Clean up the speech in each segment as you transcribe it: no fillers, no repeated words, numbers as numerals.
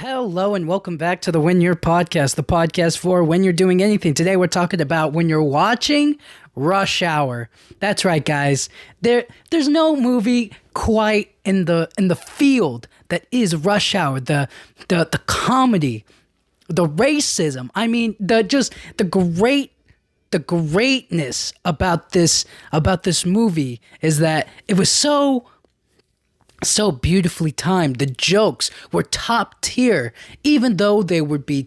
Hello and welcome back to the When You're podcast, the podcast for when you're doing anything. Today we're talking about when you're watching Rush Hour. That's right, guys. There's no movie quite in the field that is Rush Hour. The comedy, the racism. I mean, the greatness about this movie is that it was so beautifully timed. The jokes were top tier, even though they would be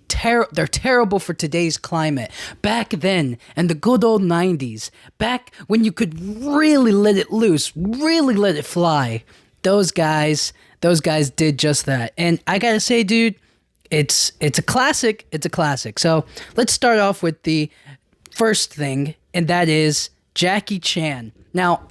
they're terrible for today's climate. Back then, in the good old 90s, back when you could really let it loose, really let it fly, those guys did just that. And I gotta say, dude, it's a classic. It's a classic. So let's start off with the first thing, and that is Jackie Chan. Now,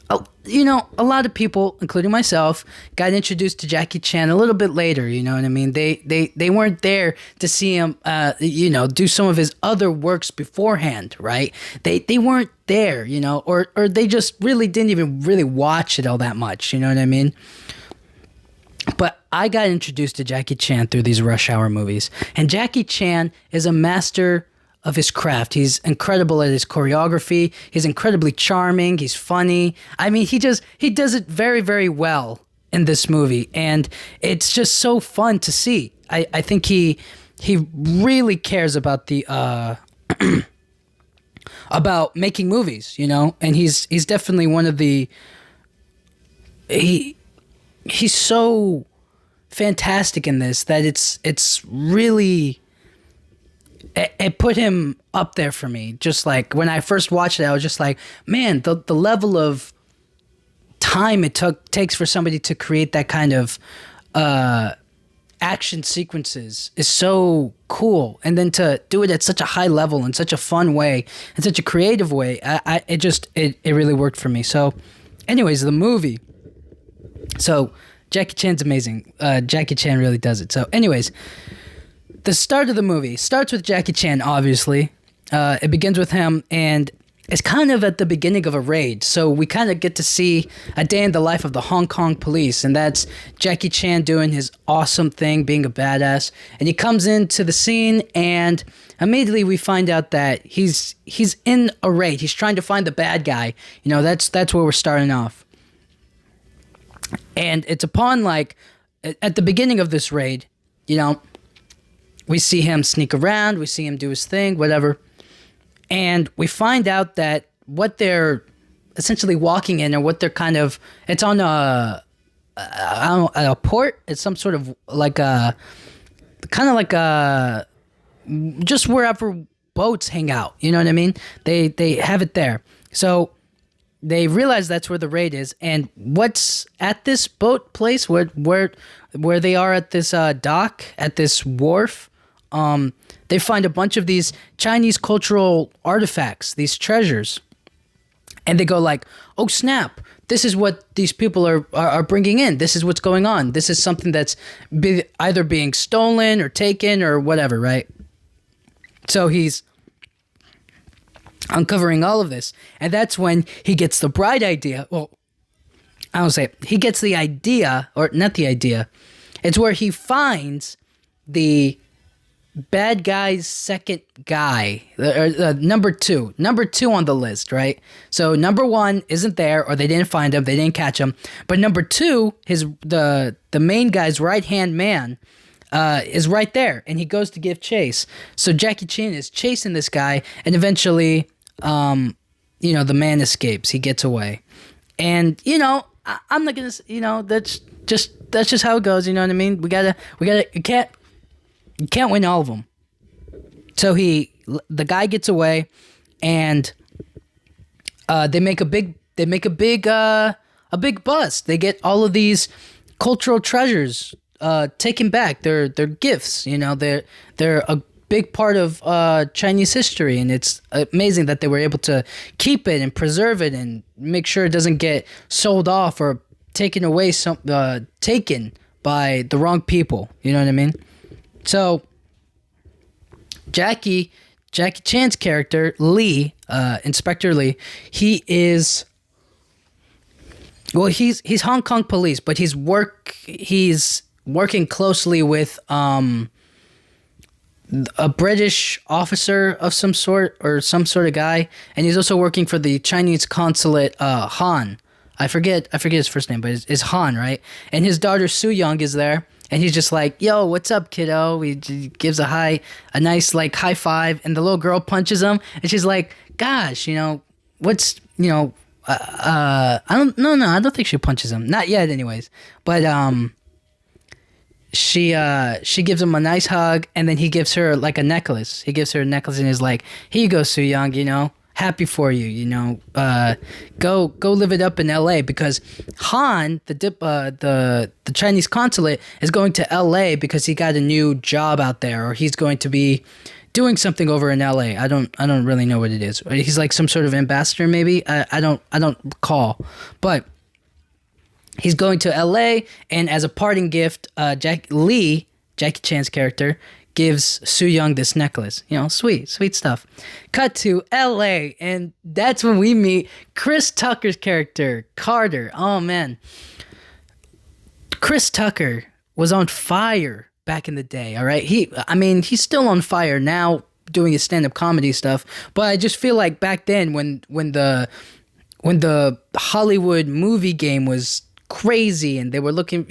a lot of people, including myself, got introduced to Jackie Chan a little bit later. You know what I mean? They weren't there to see him, do some of his other works beforehand, right? They weren't there, or they just really didn't even really watch it all that much. You know what I mean? But I got introduced to Jackie Chan through these Rush Hour movies, and Jackie Chan is a master of his craft. He's incredible at his choreography. He's incredibly charming. He's funny. I mean, he does it very, very well in this movie, and it's just so fun to see. I think he really cares about the about making movies, and he's definitely one of the he's so fantastic in this that it's really. It put him up there for me. Just like when I first watched it, I was just like, man, the level of time it takes for somebody to create that kind of action sequences is so cool. And then to do it at such a high level in such a fun way, in such a creative way, it really worked for me. So anyways, the movie. So Jackie Chan's amazing. Jackie Chan really does it. So anyways, the start of the movie starts with Jackie Chan, obviously. It begins with him, and it's kind of at the beginning of a raid. So we kind of get to see a day in the life of the Hong Kong police, and that's Jackie Chan doing his awesome thing, being a badass. And he comes into the scene, and immediately we find out that he's in a raid. He's trying to find the bad guy. That's where we're starting off. And it's upon, at the beginning of this raid, we see him sneak around, we see him do his thing, whatever. And we find out that what they're essentially walking in, or what they're it's on a port. It's some sort of just wherever boats hang out. You know what I mean? They have it there. So they realize that's where the raid is. And what's at this boat place where they are at this dock, at this wharf, they find a bunch of these Chinese cultural artifacts, these treasures, and they go like, "Oh snap! This is what these people are bringing in. This is what's going on. This is something that's either being stolen or taken or whatever, right?" So he's uncovering all of this, and that's when he gets the bright idea. Well, I don't say it. He gets the idea, or not the idea. It's where he finds the bad guy's second guy, number two on the list, right? So number one isn't there, or they didn't find him, they didn't catch him. But number two, the main guy's right hand man, is right there, and he goes to give chase. So Jackie Chan is chasing this guy, and eventually, the man escapes. He gets away, and I'm not gonna, that's just how it goes. You know what I mean? We gotta. You can't win all of them. So the guy gets away, and they make a big bust. They get all of these cultural treasures taken back. They're gifts. They're a big part of Chinese history, and it's amazing that they were able to keep it and preserve it and make sure it doesn't get sold off or taken away. Taken by the wrong people. You know what I mean? So, Jackie Chan's character, Lee, Inspector Lee, he's Hong Kong police, but he's working closely with a British officer of some sort or some sort of guy, and he's also working for the Chinese consulate. Han, I forget his first name, but it's Han, right? And his daughter Soo Young is there, and he's just like, "Yo, what's up, kiddo?" He gives a nice like high five, and the little girl punches him, and she's like, "Gosh, what's I don't no no I don't think she punches him, not yet, anyways, but she gives him a nice hug, and then he gives her like a necklace. He gives her a necklace and is like, "Here you go, Soo Young. Happy for you. Go live it up in L.A." Because Han, the Chinese consulate, is going to L.A. because he got a new job out there, or he's going to be doing something over in L.A. I don't really know what it is. He's like some sort of ambassador, maybe. I don't recall, but he's going to L.A., and as a parting gift, Jackie Chan's character, gives Soo Young this necklace. Sweet stuff. Cut to L.A., and that's when we meet Chris Tucker's character, Carter. Oh, man. Chris Tucker was on fire back in the day, all right? He's still on fire now doing his stand-up comedy stuff, but I just feel like back then when the Hollywood movie game was crazy and they were looking,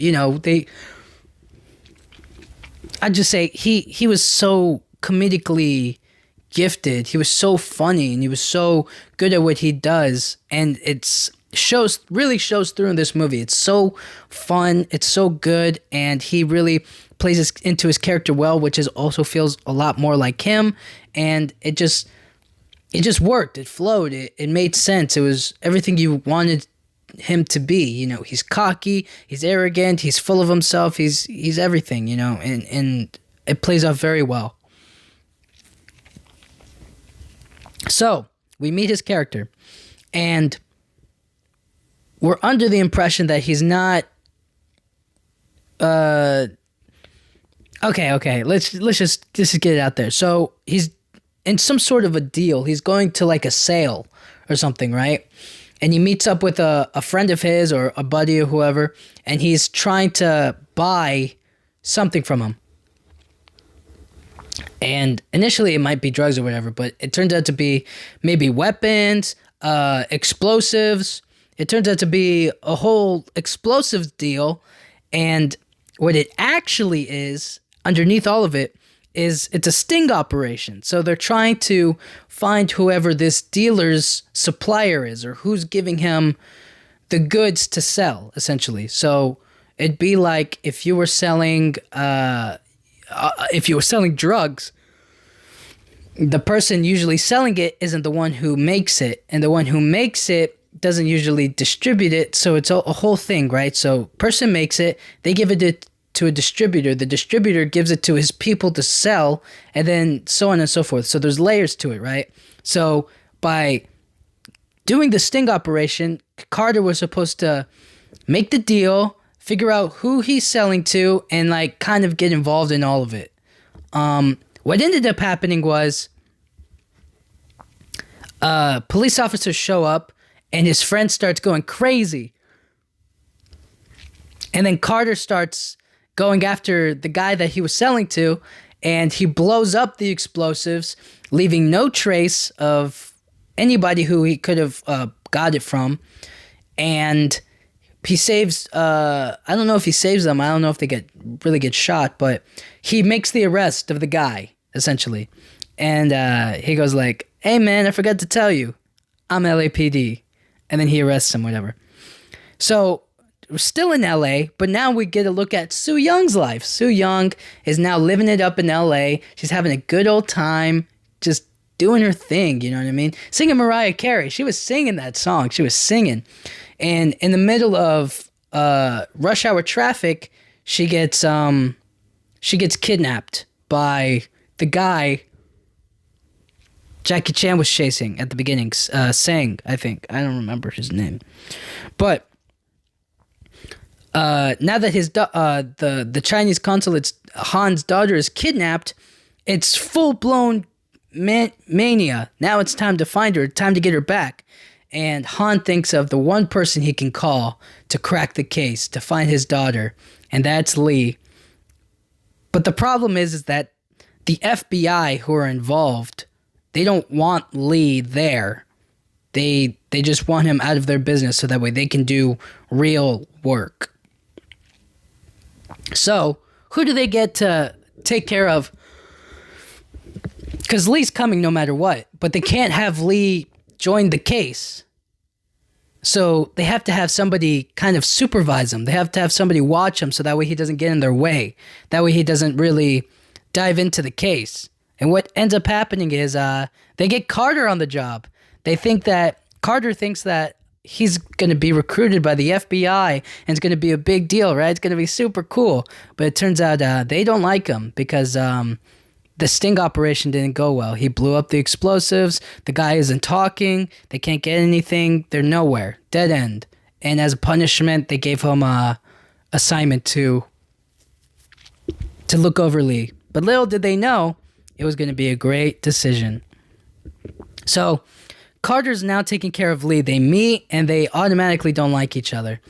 I'd just say he was so comedically gifted. He was so funny and he was so good at what he does, and really shows through in this movie. It's so fun, it's so good, and he really plays into his character well, which also feels a lot more like him, and it just worked. It flowed. It made sense. It was everything you wanted him to be. He's cocky, he's arrogant, he's full of himself, he's everything, and it plays out very well. So we meet his character, and we're under the impression that he's not okay, let's just get it out there. So he's in some sort of a deal. He's going to like a sale or something, right? And he meets up with a friend of his or a buddy or whoever, and he's trying to buy something from him. And initially it might be drugs or whatever, but it turns out to be maybe weapons, explosives. It turns out to be a whole explosives deal. And what it actually is, underneath all of it, is it's a sting operation. So they're trying to find whoever this dealer's supplier is, or who's giving him the goods to sell, essentially. So it'd be like if you were selling drugs, the person usually selling it isn't the one who makes it, and the one who makes it doesn't usually distribute it. So it's a whole thing, right? So person makes it, they give it to a distributor, the distributor gives it to his people to sell, and then so on and so forth. So there's layers to it, right? So by doing the sting operation, Carter was supposed to make the deal, figure out who he's selling to, and like kind of get involved in all of it. What ended up happening was police officers show up, and his friend starts going crazy. And then Carter starts going after the guy that he was selling to, and he blows up the explosives, leaving no trace of anybody who he could have got it from. And he saves, I don't know if he saves them, I don't know if they really get shot, but he makes the arrest of the guy, essentially. And he goes like, "Hey man, I forgot to tell you, I'm LAPD." And then he arrests him, whatever. So we're still in LA, but now we get a look at Soo Young's life. Soo Young is now living it up in LA. She's having a good old time, just doing her thing, you know what I mean? Singing Mariah Carey. She was singing that song. She was singing. And in the middle of rush hour traffic, she gets kidnapped by the guy Jackie Chan was chasing at the beginning. Sang, I think. I don't remember his name. But now that the Chinese consulate's Han's daughter is kidnapped, it's full-blown mania. Now it's time to find her, time to get her back. And Han thinks of the one person he can call to crack the case, to find his daughter, and that's Lee. But the problem is that the FBI who are involved, they don't want Lee there. They just want him out of their business so that way they can do real work. So, who do they get to take care of? Because Lee's coming no matter what, but they can't have Lee join the case. So they have to have somebody kind of supervise him. They have to have somebody watch him so that way he doesn't get in their way. That way he doesn't really dive into the case. And what ends up happening is they get Carter on the job. Carter thinks that he's going to be recruited by the FBI and it's going to be a big deal, right? It's going to be super cool. But it turns out they don't like him because the sting operation didn't go well. He blew up the explosives. The guy isn't talking. They can't get anything. They're nowhere. Dead end. And as a punishment, they gave him a assignment to look over Lee. But little did they know, it was going to be a great decision. So Carter's now taking care of Lee. They meet and they automatically don't like each other.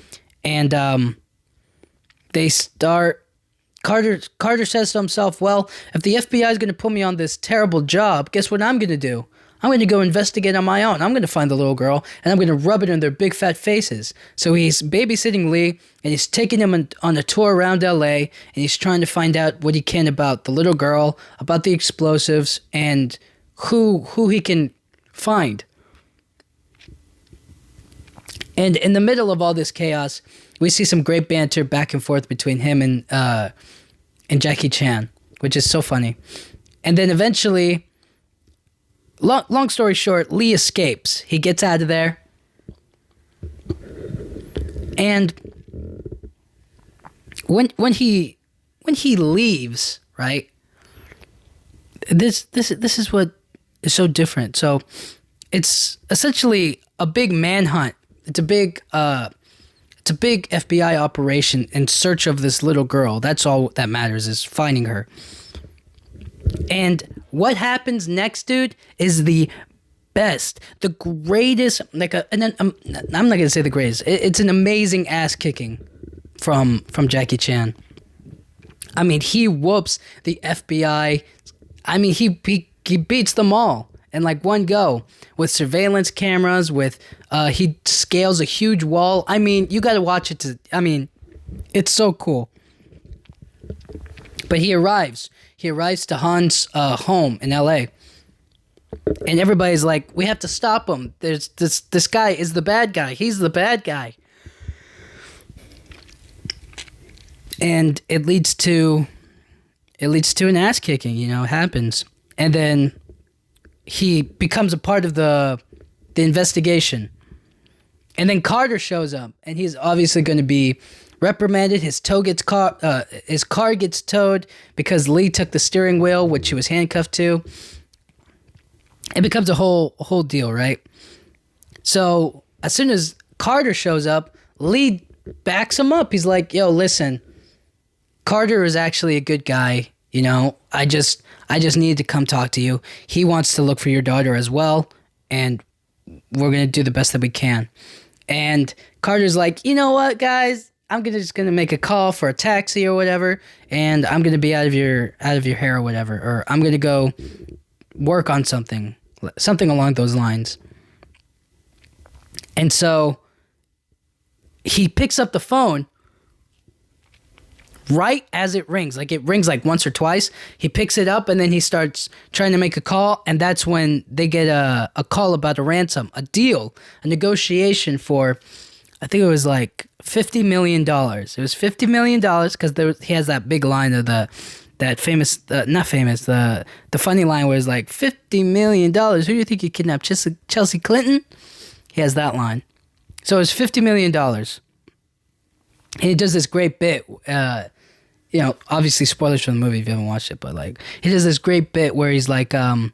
And they start... Carter says to himself, well, if the FBI is going to put me on this terrible job, guess what I'm going to do? I'm going to go investigate on my own. I'm going to find the little girl, and I'm going to rub it in their big fat faces. So he's babysitting Lee, and he's taking him on a tour around L.A., and he's trying to find out what he can about the little girl, about the explosives, and who he can find. And in the middle of all this chaos, we see some great banter back and forth between him and Jackie Chan, which is so funny. And then eventually, long story short, Lee escapes. He gets out of there. And when he leaves, right? This is what is so different. So it's essentially a big manhunt. It's a big FBI operation in search of this little girl. That's all that matters, is finding her. And what happens next, dude, is the best, the greatest. I'm not gonna say the greatest. It's an amazing ass kicking from Jackie Chan. I mean, he whoops the FBI. I mean, he beats them all in like one go with surveillance cameras. With he scales a huge wall. I mean, you got to watch it it's so cool. But he arrives to Han's home in LA. And everybody's like, we have to stop him. There's this guy is the bad guy. He's the bad guy. And it leads to an ass kicking, it happens. And then he becomes a part of the investigation. And then Carter shows up, and he's obviously going to be reprimanded. His car gets towed because Lee took the steering wheel, which he was handcuffed to. It becomes a whole deal, right? So as soon as Carter shows up, Lee backs him up. He's like, yo, listen, Carter is actually a good guy. I just needed to come talk to you. He wants to look for your daughter as well, and we're going to do the best that we can. And Carter's like, you know what, guys? I'm just gonna make a call for a taxi or whatever, and I'm gonna be out of your hair or whatever, or I'm gonna go work on something along those lines. And so he picks up the phone right as it rings. Like, it rings like once or twice. He picks it up and then he starts trying to make a call, and that's when they get a call about a ransom, a deal, a negotiation for, I think it was like $50 million. It was $50 million because he has that big line of the funny line where it's like, $50 million. Who do you think you kidnapped? Chelsea Clinton? He has that line. So it's $50 million. And he does this great bit, obviously spoilers for the movie if you haven't watched it, but like, he does this great bit where he's like, it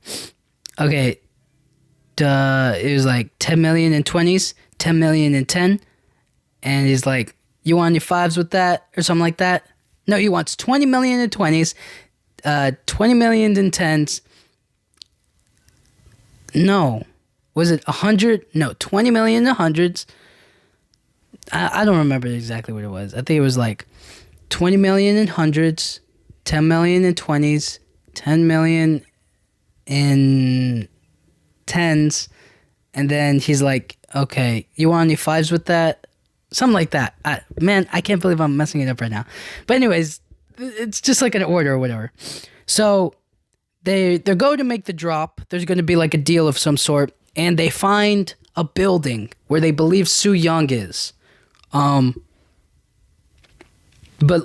was like 10 million in 20s, 10 million in 10. And he's like, you want your fives with that or something like that? No, he wants 20 million in 20s, 20 million in 10s. No. Was it 100? No, 20 million in hundreds. I don't remember exactly what it was. I think it was like 20 million in hundreds, 10 million in 20s, 10 million in 10s, and then he's like, okay, you want any fives with that? Something like that. Man, I can't believe I'm messing it up right now. But anyways, it's just like an order or whatever. So they're going to make the drop. There's going to be like a deal of some sort, and they find a building where they believe Soo Young is. But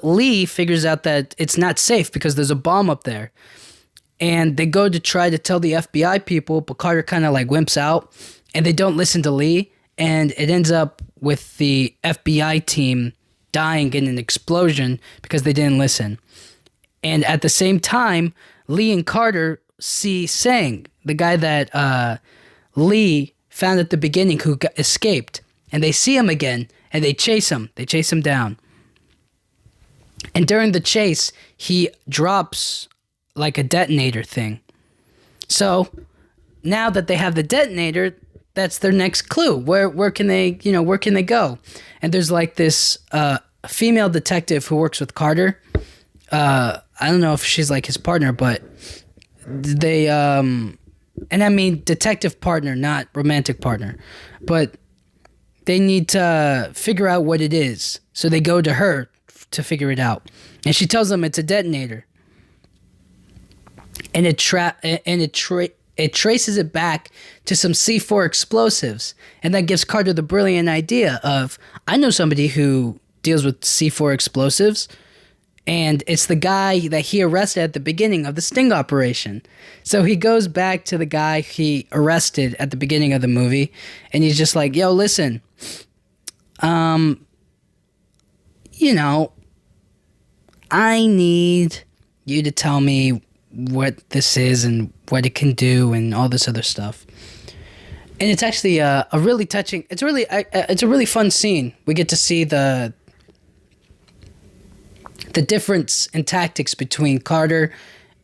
Lee figures out that it's not safe because there's a bomb up there. And they go to try to tell the FBI people, but Carter kind of like wimps out, and they don't listen to Lee, and it ends up with the FBI team dying in an explosion because they didn't listen. And at the same time, Lee and Carter see Sang, the guy that Lee found at the beginning who escaped, and they see him again, and they chase him. They chase him down. And during the chase, he drops like a detonator thing. So now that they have the detonator, that's their next clue. Where can they go? And there's like this female detective who works with Carter. I don't know if she's like his partner, but they and I mean detective partner, not romantic partner. But they need to figure out what it is. So they go to her to figure it out. And she tells them it's a detonator. And it traces it back to some C4 explosives. And that gives Carter the brilliant idea of, I know somebody who deals with C4 explosives, and it's the guy that he arrested at the beginning of the sting operation. So he goes back to the guy he arrested at the beginning of the movie, and he's just like, yo, listen, I need you to tell me what this is and what it can do and all this other stuff. And it's actually a really touching. It's a really fun scene. We get to see the difference in tactics between Carter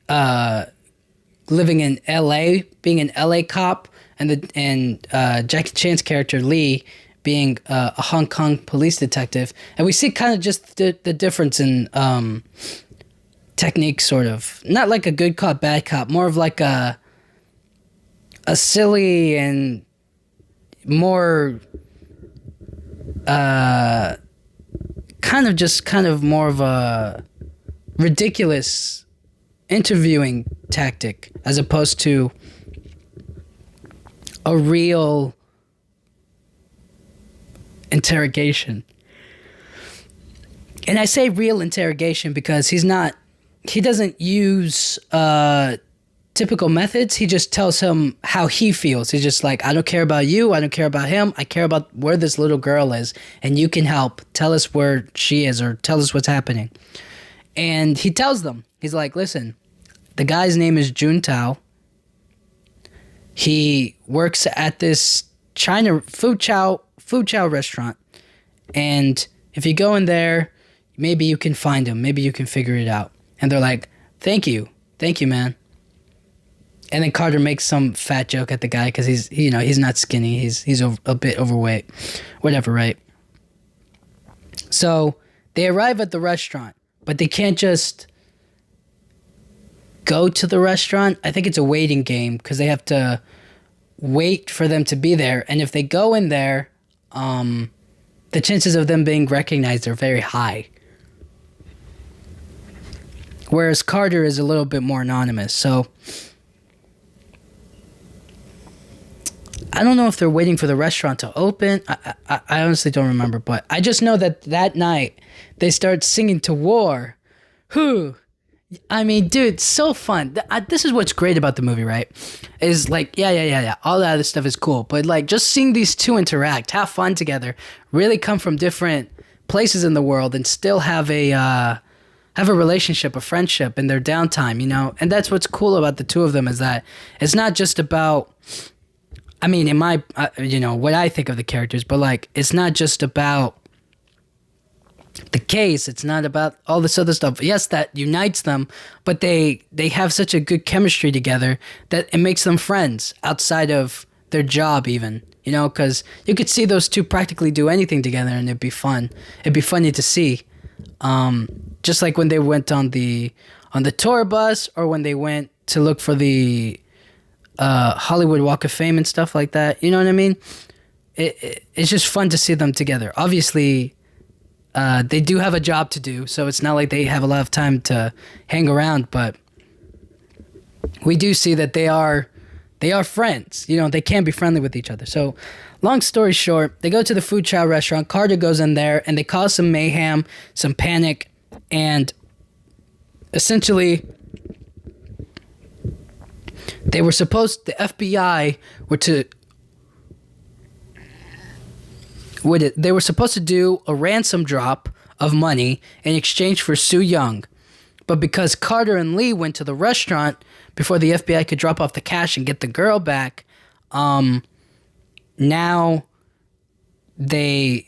living in L.A., being an L.A. cop, and Jackie Chan's character Lee being a Hong Kong police detective. And we see kind of just the difference in technique, sort of. Not like a good cop, bad cop, more of like a silly and more kind of more of a ridiculous interviewing tactic as opposed to a real interrogation. And I say real interrogation because he doesn't use typical methods. He just tells him how he feels. He's just like, I don't care about you. I don't care about him. I care about where this little girl is, and you can help. Tell us where she is, or tell us what's happening. And he tells them, he's like, listen, the guy's name is Juntao. He works at this China food chow restaurant, and if you go in there, maybe you can find him. Maybe you can figure it out. And they're like, thank you, man. And then Carter makes some fat joke at the guy because he's not skinny. He's a bit overweight, whatever, right? So they arrive at the restaurant, but they can't just go to the restaurant. I think it's a waiting game because they have to wait for them to be there. And if they go in there, the chances of them being recognized are very high. Whereas Carter is a little bit more anonymous. So I don't know if they're waiting for the restaurant to open. I honestly don't remember. But I just know that night they start singing to War. Who? I mean, dude, so fun. This is what's great about the movie, right? Is like, yeah. All that other stuff is cool. But like just seeing these two interact, have fun together, really come from different places in the world and still have a relationship, a friendship in their downtime, And that's what's cool about the two of them is that it's not just about, I mean, in my, what I think of the characters, but like, it's not just about the case. It's not about all this other stuff. Yes, that unites them, but they have such a good chemistry together that it makes them friends outside of their job even, because you could see those two practically do anything together and it'd be fun. It'd be funny to see. Just like when they went on the on the tour bus or when they went to look for the Hollywood Walk of Fame and stuff like that. You know what I mean? It's just fun to see them together. Obviously, they do have a job to do, so it's not like they have a lot of time to hang around, but we do see that they are friends. You know, they can be friendly with each other. So, long story short, they go to the Fu Chow restaurant. Carter goes in there, and they cause some mayhem, some panic, and essentially, the FBI they were supposed to do a ransom drop of money in exchange for Soo Young. But because Carter and Lee went to the restaurant before the FBI could drop off the cash and get the girl back, now they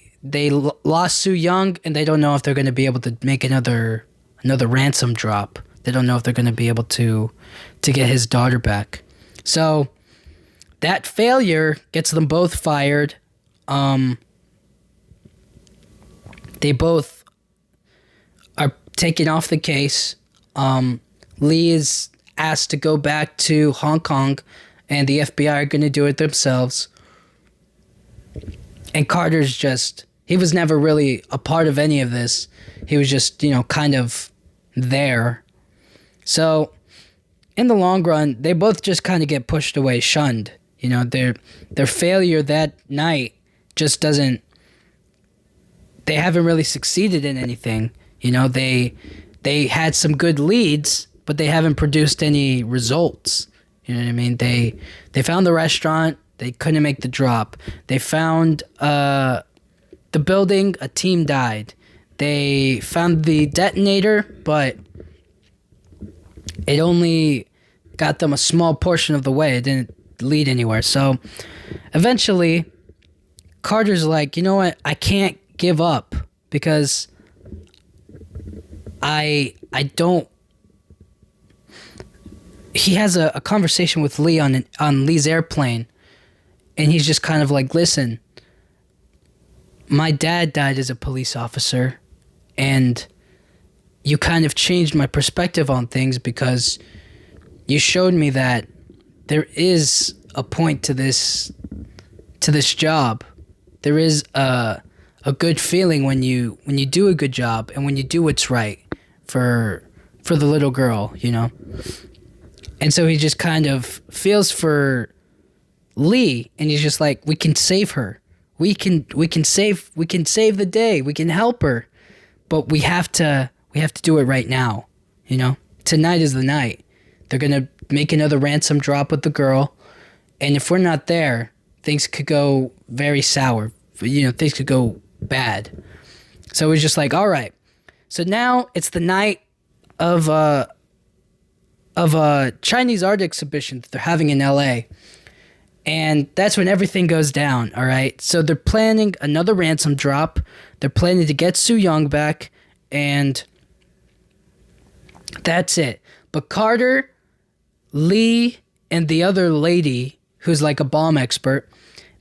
lost Soo Young, and they don't know if they're going to be able to make another ransom drop. They don't know if they're going to be able to get his daughter back. So that failure gets them both fired. They both are taken off the case. Lee is asked to go back to Hong Kong, and the FBI are going to do it themselves. And Carter's he was never really a part of any of this. He was just, kind of there. So, in the long run, they both just kind of get pushed away, shunned. Their failure that night just doesn't... They haven't really succeeded in anything. They had some good leads, but they haven't produced any results. You know what I mean? They found the restaurant. They couldn't make the drop. They found the building. A team died. They found the detonator, but it only got them a small portion of the way. It didn't lead anywhere. So eventually, Carter's like, you know what? I can't give up because I don't... He has a conversation with Lee on Lee's airplane, and he's just kind of like, listen, my dad died as a police officer, and you kind of changed my perspective on things because you showed me that there is a point to this job. There is a good feeling when you do a good job and when you do what's right for the little girl, And so he just kind of feels for Lee, and he's just like, we can save her. We can save the day. We can help her. But we have to do it right now, Tonight is the night. They're going to make another ransom drop with the girl, and if we're not there, things could go very sour. Things could go bad. So he's just like, all right. So now it's the night of a Chinese art exhibition that they're having in LA. And that's when everything goes down, all right? So they're planning another ransom drop. They're planning to get Soo Young back, and that's it. But Carter, Lee, and the other lady, who's like a bomb expert,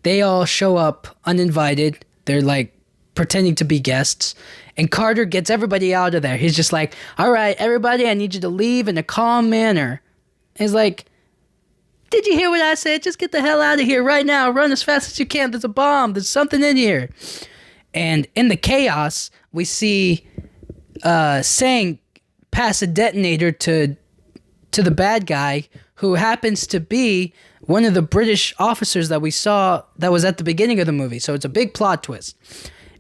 they all show up uninvited. They're like pretending to be guests. And Carter gets everybody out of there. He's just like, all right, everybody, I need you to leave in a calm manner. And he's like, did you hear what I said? Just get the hell out of here right now. Run as fast as you can. There's a bomb. There's something in here. And in the chaos, we see Sang pass a detonator to the bad guy, who happens to be one of the British officers that we saw that was at the beginning of the movie. So it's a big plot twist.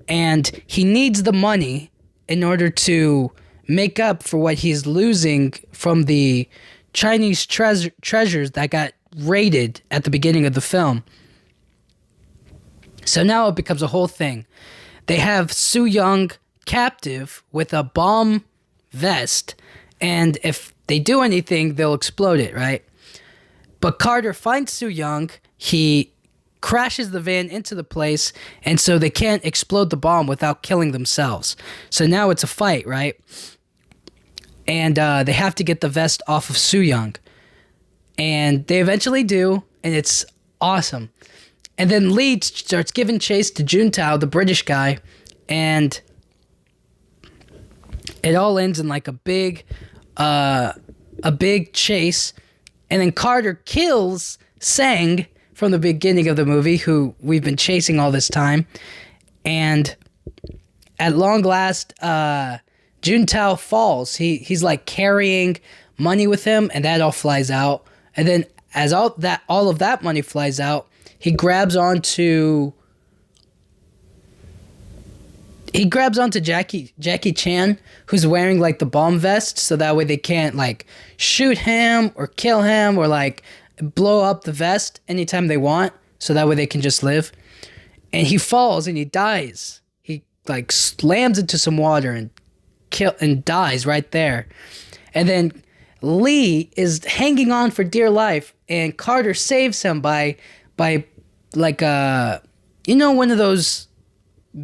And he needs the money in order to make up for what he's losing from the Chinese treasures that got raided at the beginning of the film. So now it becomes a whole thing. They have Soo Young captive with a bomb vest, and if they do anything, they'll explode it, right? But Carter finds Soo Young, he crashes the van into the place, and so they can't explode the bomb without killing themselves. So now it's a fight, right? And they have to get the vest off of Soo Young. And they eventually do, and it's awesome. And then Lee starts giving chase to Juntao, the British guy, and it all ends in like a big a big chase, and then Carter kills Sang from the beginning of the movie, who we've been chasing all this time. And at long last, Juntao falls. He's like carrying money with him, and that all flies out. And then as all of that money flies out, he grabs onto Jackie Chan, who's wearing like the bomb vest, so that way they can't like shoot him or kill him or like blow up the vest anytime they want, so that way they can just live. And he falls and he dies. He like slams into some water and dies right there. And then Lee is hanging on for dear life, and Carter saves him by like one of those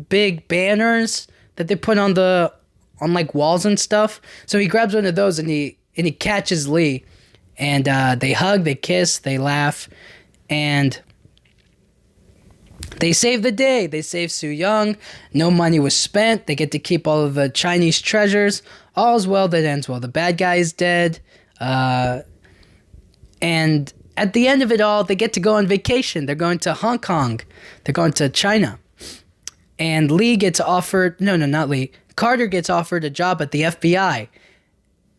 big banners that they put on like walls and stuff. So he grabs one of those and he catches Lee, and they hug, they kiss, they laugh, and they save the day. They save Su Yung. No money was spent. They get to keep all of the Chinese treasures. All's well that ends well. The bad guy is dead. And at the end of it all, they get to go on vacation. They're going to Hong Kong. They're going to China. And Lee gets offered... No, not Lee. Carter gets offered a job at the FBI,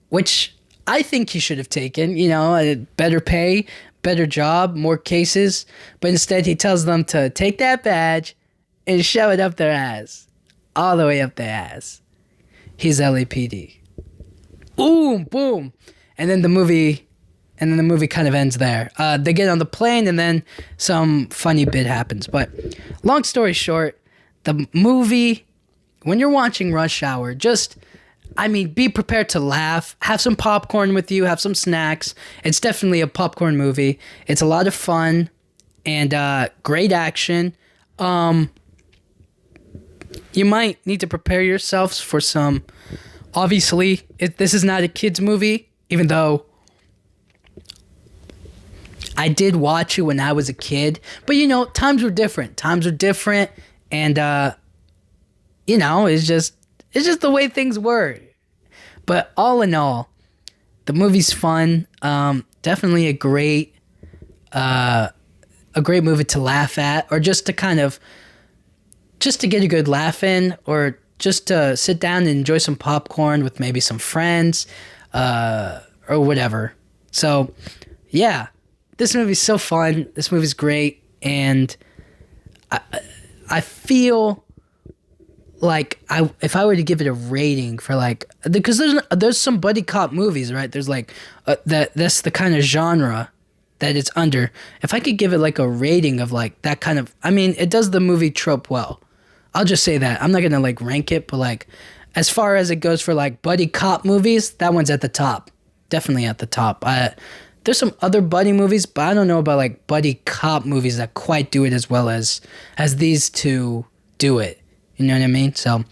which I think he should have taken. A better pay, better job, more cases. But instead, he tells them to take that badge and shove it up their ass. All the way up their ass. He's LAPD. Boom, boom. And then the movie kind of ends there. They get on the plane, and then some funny bit happens. But long story short, the movie, when you're watching Rush Hour, be prepared to laugh. Have some popcorn with you. Have some snacks. It's definitely a popcorn movie. It's a lot of fun and great action. You might need to prepare yourselves for some... Obviously, this is not a kid's movie, even though I did watch it when I was a kid. But, times were different. And, it's just the way things were. But all in all, the movie's fun. Definitely a great movie to laugh at, or just to get a good laugh in, or just to sit down and enjoy some popcorn with maybe some friends, or whatever. So, yeah, this movie's so fun. This movie's great, and I feel like if I were to give it a rating for because there's some buddy cop movies, right? There's that's the kind of genre that it's under. If I could give it a rating of that kind of, it does the movie trope well. I'll just say that. I'm not gonna rank it, but as far as it goes for buddy cop movies, that one's at the top. Definitely at the top. There's some other buddy movies, but I don't know about buddy cop movies that quite do it as well as these two do it. You know what I mean? So,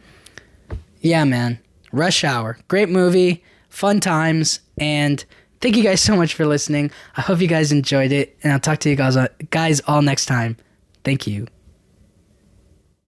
yeah, man. Rush Hour. Great movie. Fun times. And thank you guys so much for listening. I hope you guys enjoyed it. And I'll talk to you guys all next time. Thank you.